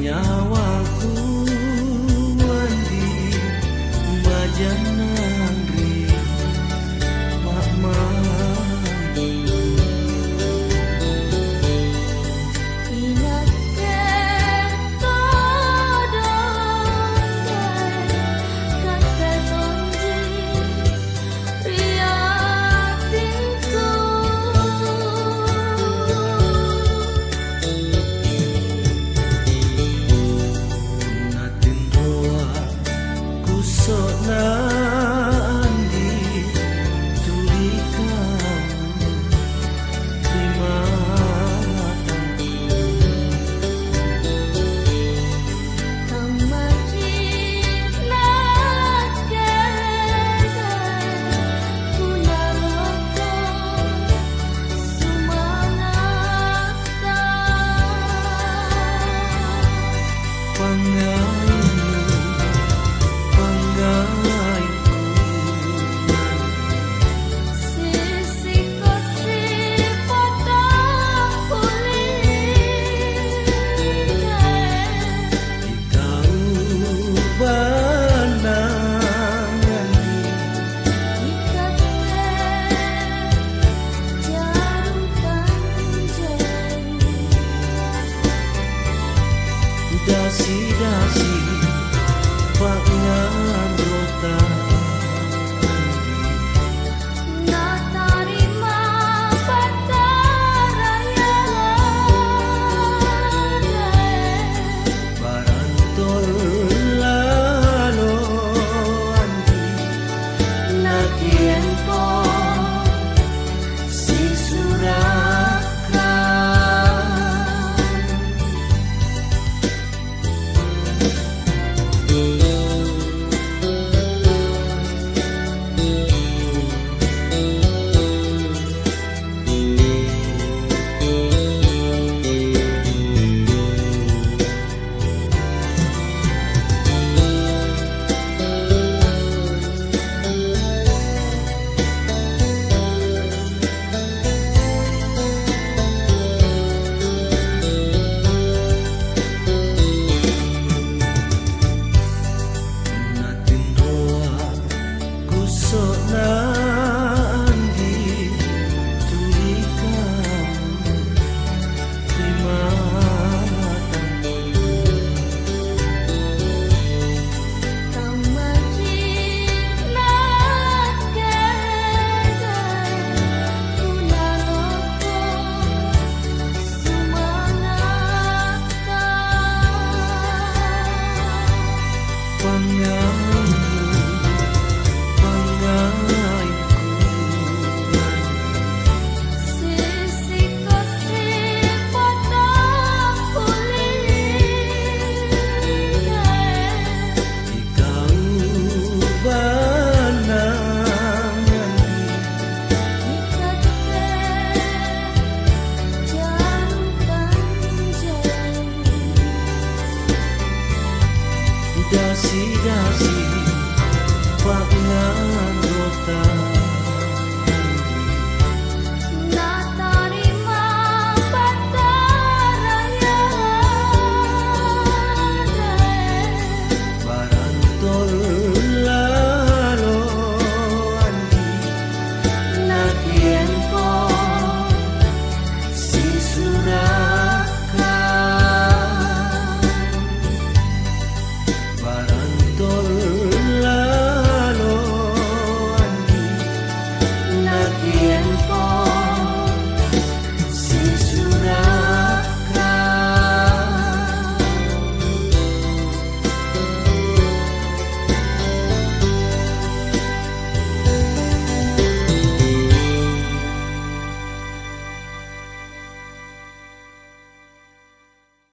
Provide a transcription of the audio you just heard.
Nyawaku mandi majanangri makmandi ingatkan todongan kata sonji riatinku nandi tuli kamu terima tamajid nagada kunaroko sumanata dasi-dasi panganggota na tarima pataraya barantol lalo andi na tiempo si suraka nandi tuli kamu terima tamajid nagada kunaroko sumanata sisi kasih patah ikaw banangan dasi-dasi panganggota na tarima pataraya barantol lalo andi na tiempo si surah